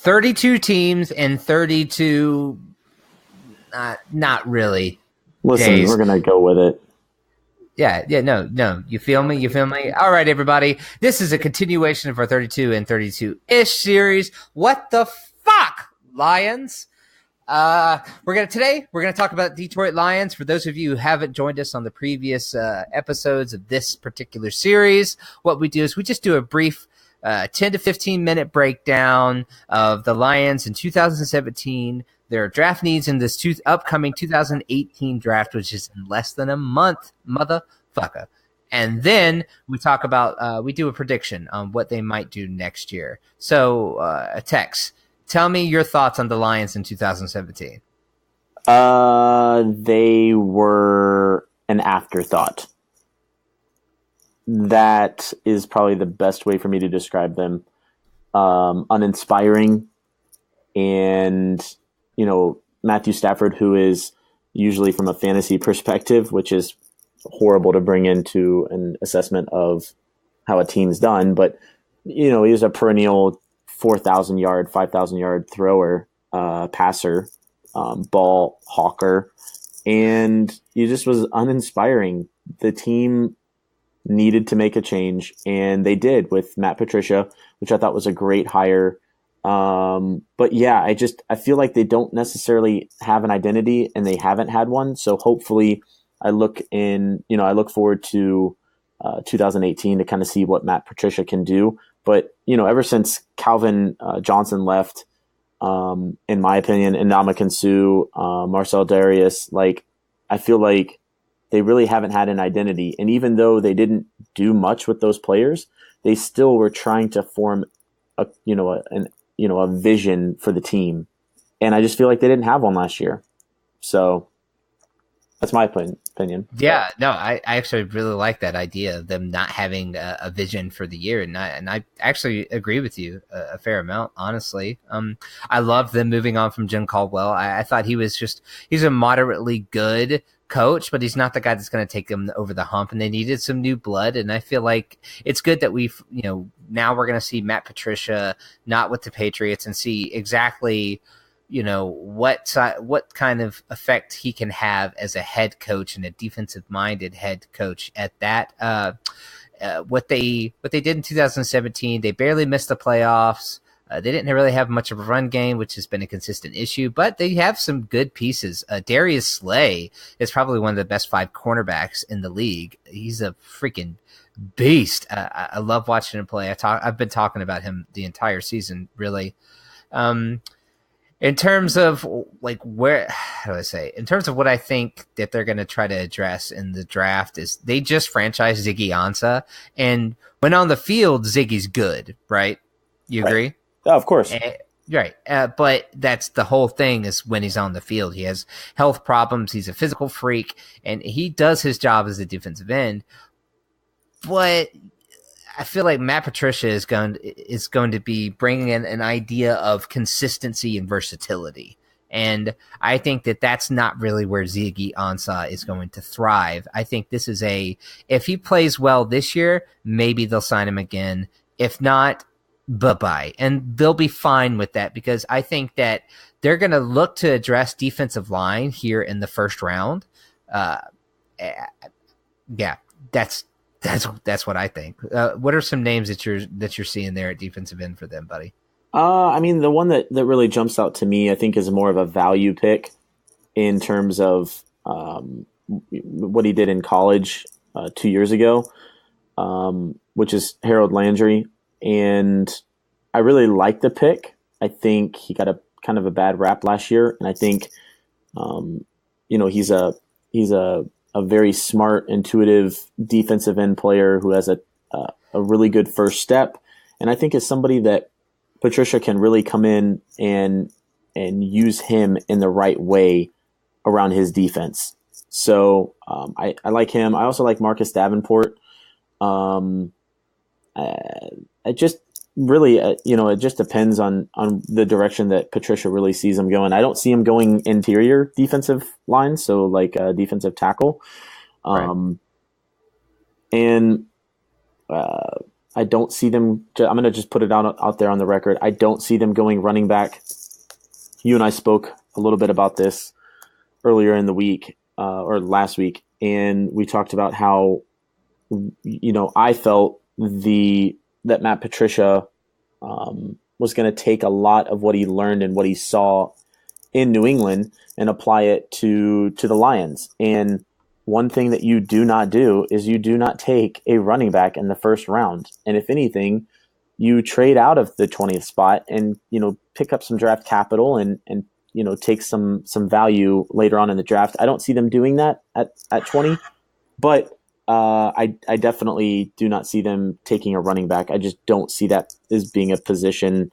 32 teams and 32 not really. Listen, days. We're going to go with it. Yeah, no. You feel me? All right, everybody. This is a continuation of our 32 and 32-ish series. What the fuck, Lions? We're gonna talk about Detroit Lions. For those of you who haven't joined us on the previous episodes of this particular series, what we do is we just do a brief 10 to 15 minute breakdown of the Lions in 2017, their draft needs in this upcoming 2018 draft, which is in less than a month, motherfucker. And then we talk about, we do a prediction on what they might do next year. So, Tex, tell me your thoughts on the Lions in 2017. They were an afterthought. That is probably the best way for me to describe them. Uninspiring. And, Matthew Stafford, who is usually from a fantasy perspective, which is horrible to bring into an assessment of how a team's done. But, he's a perennial 4,000 yard, 5,000 yard thrower, passer, ball hawker. And he just was uninspiring. The team needed to make a change, and they did with Matt Patricia, which I thought was a great hire. But yeah, I feel like they don't necessarily have an identity, and they haven't had one. So hopefully I look forward to 2018 to kind of see what Matt Patricia can do. But, ever since Calvin Johnson left, in my opinion, and Ndamukong Suh, Marcel Darius, I feel like they really haven't had an identity. And even though they didn't do much with those players, they still were trying to form a vision for the team. And I just feel like they didn't have one last year. So that's my opinion. Yeah, no, I actually really like that idea of them not having a vision for the year, and I actually agree with you a fair amount, honestly. I love them moving on from Jim Caldwell. I thought he's a moderately good coach, but he's not the guy that's going to take them over the hump, and they needed some new blood. And I feel like it's good that we've, now we're going to see Matt Patricia not with the Patriots and see exactly, what kind of effect he can have as a head coach and a defensive minded head coach at that. What they did in 2017, they barely missed the playoffs. They didn't really have much of a run game, which has been a consistent issue, but they have some good pieces. Darius Slay is probably one of the best 5 cornerbacks in the league. He's a freaking beast. I love watching him play. I've been talking about him the entire season, really. In terms of in terms of what I think that they're going to try to address in the draft is they just franchised Ziggy Ansah, and when on the field, Ziggy's good, right? You agree? Right. Oh, of course. Right. But that's the whole thing is when he's on the field, he has health problems. He's a physical freak, and he does his job as a defensive end. But I feel like Matt Patricia is going to be bringing in an idea of consistency and versatility. And I think that that's not really where Ziggy Ansah is going to thrive. I think this is if he plays well this year, maybe they'll sign him again. If not, bye-bye. And they'll be fine with that because I think that they're going to look to address defensive line here in the first round. Yeah, that's what I think. What are some names that you're seeing there at defensive end for them, buddy? The one that really jumps out to me, I think, is more of a value pick in terms of what he did in college 2 years ago, which is Harold Landry. And I really like the pick. I think he got a kind of a bad rap last year, and I think he's a very smart, intuitive defensive end player who has a really good first step, and I think is somebody that Patricia can really come in and use him in the right way around his defense. So I like him. I also like Marcus Davenport. It just really, it just depends on the direction that Patricia really sees him going. I don't see him going interior defensive line, so like a defensive tackle. Right. And I don't see them. I'm going to just put it out there on the record. I don't see them going running back. You and I spoke a little bit about this earlier in the week or last week, and we talked about how, I felt that Matt Patricia was going to take a lot of what he learned and what he saw in New England and apply it to the Lions. And one thing that you do not do is you do not take a running back in the first round. And if anything, you trade out of the 20th spot and, pick up some draft capital and take some value later on in the draft. I don't see them doing that at 20, but I definitely do not see them taking a running back. I just don't see that as being a position,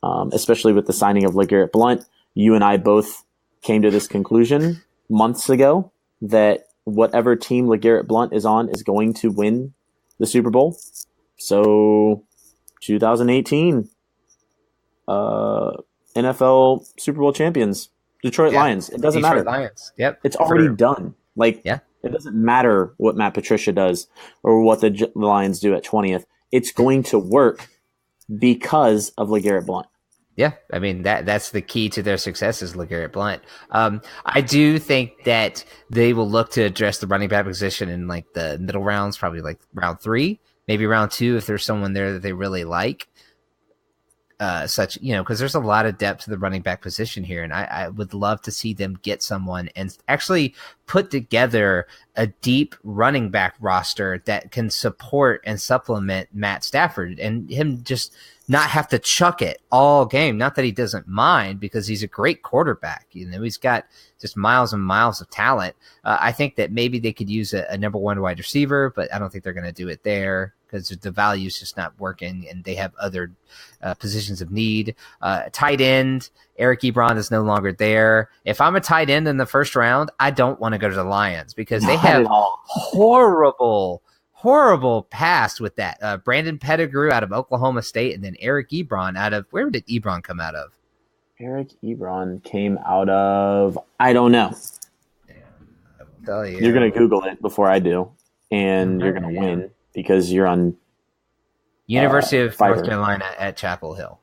especially with the signing of LeGarrette Blount. You and I both came to this conclusion months ago that whatever team LeGarrette Blount is on is going to win the Super Bowl. So 2018, NFL Super Bowl champions, Detroit Lions. It doesn't matter. Lions. Yep. It's already done. It doesn't matter what Matt Patricia does or what the Lions do at 20th. It's going to work because of LeGarrette Blount. Yeah, I mean that's the key to their success is LeGarrette Blount. I do think that they will look to address the running back position in like the middle rounds, probably like round 3, maybe round 2 if there's someone there that they really like. Because there's a lot of depth to the running back position here, and I would love to see them get someone and actually put together a deep running back roster that can support and supplement Matt Stafford and him just not have to chuck it all game. Not that he doesn't mind, because he's a great quarterback. He's got just miles and miles of talent. I think that maybe they could use a number 1 wide receiver, but I don't think they're going to do it there because the value is just not working, and they have other positions of need. Tight end, Eric Ebron is no longer there. If I'm a tight end in the first round, I don't want to go to the Lions because they have horrible past with that. Brandon Pettigrew out of Oklahoma State, and then Eric Ebron out of, where did Ebron come out of? Eric Ebron came out of, I don't know. Yeah, I will tell you. You're going to Google it before I do, and you're going to win because you're on University of North Carolina at Chapel Hill.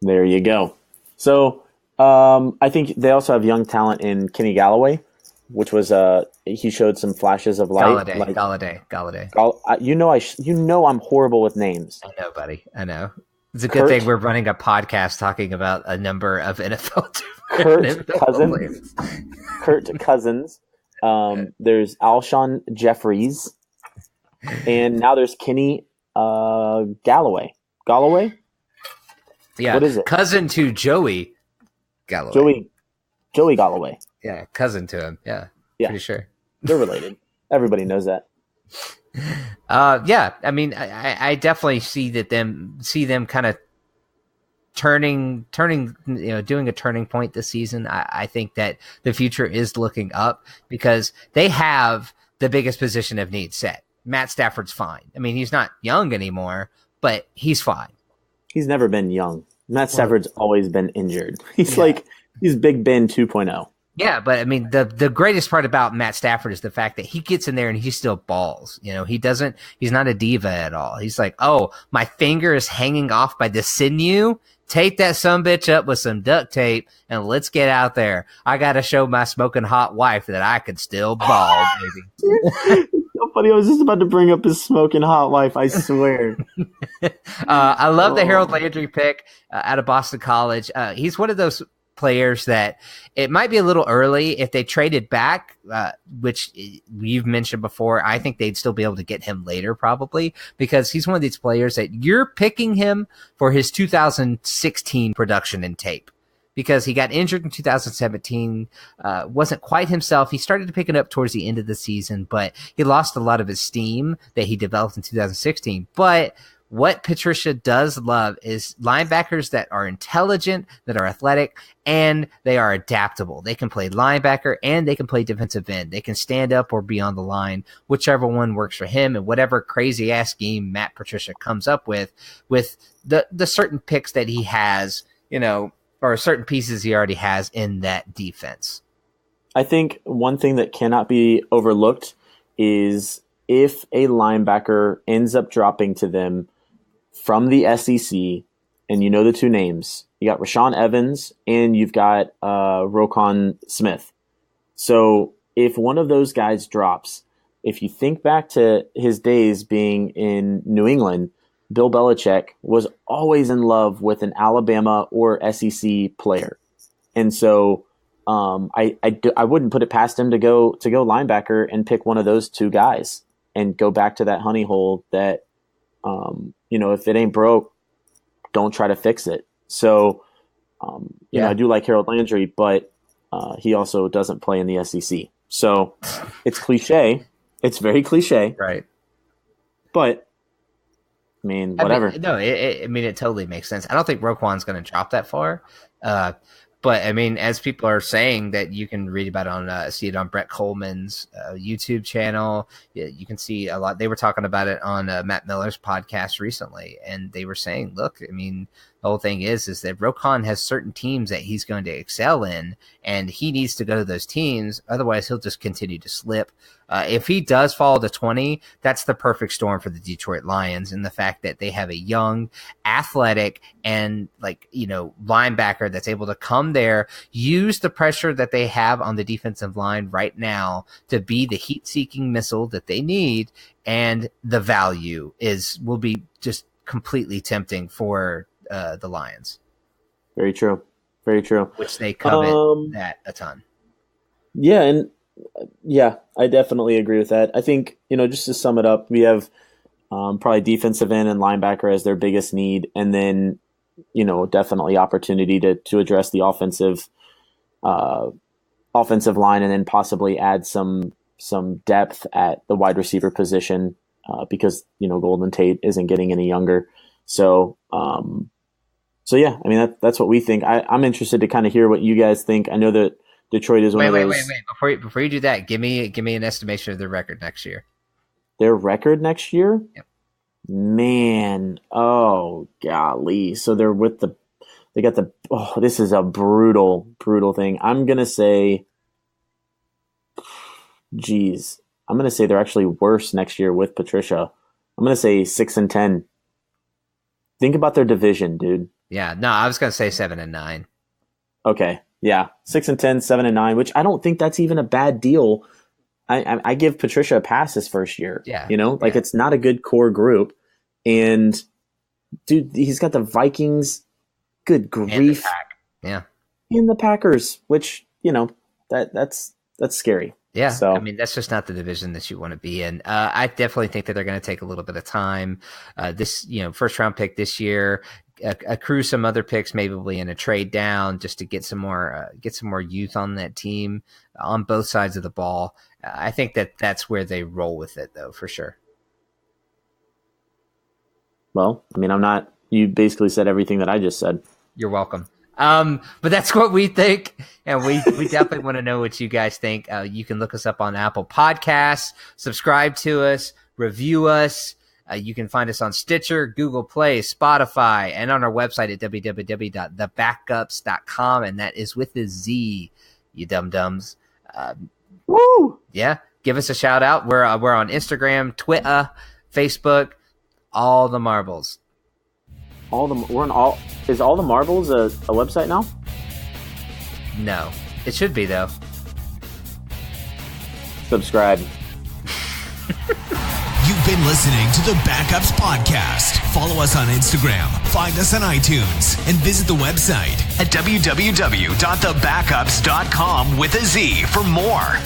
There you go. So I think they also have young talent in Kenny Galloway, which was he showed some flashes of light. Galladay. I'm horrible with names. I know, buddy. I know. It's a good thing we're running a podcast talking about a number of NFL Kirk Cousins. There's Alshon Jeffries, and now there's Kenny Galloway. Galloway? Yeah. What is it? Cousin to Joey Galloway. Joey Galloway. Yeah, cousin to him. Yeah. Pretty sure. They're related. Everybody knows that. I mean, I definitely see them kind of turning, doing a turning point this season. I think that the future is looking up because they have the biggest position of need set. Matt Stafford's fine. I mean, he's not young anymore, but he's fine. He's never been young. Matt Stafford's always been injured. He's he's Big Ben 2.0. Yeah, but I mean, the greatest part about Matt Stafford is the fact that he gets in there and he still balls. He's not a diva at all. He's like, oh, my finger is hanging off by the sinew. Tape that sumbitch up with some duct tape and let's get out there. I got to show my smoking hot wife that I could still ball, baby. It's so funny. I was just about to bring up his smoking hot wife. I swear. I love the Harold Landry pick out of Boston College. He's one of those players that it might be a little early if they traded back, which you've mentioned before. I think they'd still be able to get him later probably because he's one of these players that you're picking him for his 2016 production and tape because he got injured in 2017, wasn't quite himself. He started to pick it up towards the end of the season, but he lost a lot of his steam that he developed in 2016. But what Patricia does love is linebackers that are intelligent, that are athletic, and they are adaptable. They can play linebacker and they can play defensive end. They can stand up or be on the line, whichever one works for him, and whatever crazy-ass scheme Matt Patricia comes up with the certain picks that he has, or certain pieces he already has in that defense. I think one thing that cannot be overlooked is if a linebacker ends up dropping to them from the SEC, and you know the two names, you got Rashaan Evans and you've got Roquan Smith. So if one of those guys drops, if you think back to his days being in New England, Bill Belichick was always in love with an Alabama or SEC player. And so I wouldn't put it past him to go linebacker and pick one of those two guys and go back to that honey hole that, if it ain't broke, don't try to fix it. So, I do like Harold Landry, but he also doesn't play in the SEC. So it's cliche. It's very cliche. Right. But, I mean, whatever. It totally makes sense. I don't think Roquan's going to drop that far. But I mean, as people are saying that you can read about see it on Brett Coleman's YouTube channel. You can see a lot. They were talking about it on Matt Miller's podcast recently, and they were saying, look, I mean, the whole thing is that Roquan has certain teams that he's going to excel in, and he needs to go to those teams. Otherwise, he'll just continue to slip. If he does fall to 20, that's the perfect storm for the Detroit Lions, and the fact that they have a young, athletic, and linebacker that's able to come there, use the pressure that they have on the defensive line right now to be the heat-seeking missile that they need, and the value will be just completely tempting for the Lions. Very true. Very true. Which they covet that a ton. Yeah, and I definitely agree with that. I think, just to sum it up, we have probably defensive end and linebacker as their biggest need, and then, definitely opportunity to address the offensive line, and then possibly add some depth at the wide receiver position because, Golden Tate isn't getting any younger. So, yeah, I mean, that's what we think. I'm interested to kind of hear what you guys think. I know that Detroit is one of those. Wait. Before you do that, give me an estimation of their record next year. Their record next year? Yep. Man, oh golly! So this is a brutal thing. I'm gonna say, they're actually worse next year with Patricia. I'm gonna say 6-10. Think about their division, dude. Yeah, no, I was gonna say 7-9. Okay. Yeah, 6-10, 7-9, which I don't think that's even a bad deal. I give Patricia a pass his first year. Yeah, It's not a good core group, and dude, he's got the Vikings. Good grief! And the Packers, which that's scary. Yeah, so I mean, that's just not the division that you want to be in. I definitely think that they're going to take a little bit of time. This first round pick this year. Accrue some other picks, maybe in a trade down, just to get some more youth on that team on both sides of the ball. I think that's where they roll with it, though, for sure. Well, I mean, you basically said everything that I just said. You're welcome. But that's what we think, and we definitely want to know what you guys think. You can look us up on Apple Podcasts, subscribe to us, review us. You can find us on Stitcher, Google Play, Spotify, and on our website at www.thebackups.com, and that is with a Z, you dum-dums. Woo! Yeah, give us a shout-out. We're on Instagram, Twitter, Facebook, all the marbles. Is All the Marbles a website now? No. It should be, though. Subscribe. You've been listening to the Backups Podcast. Follow us on Instagram, find us on iTunes, and visit the website at www.thebackups.com with a Z for more.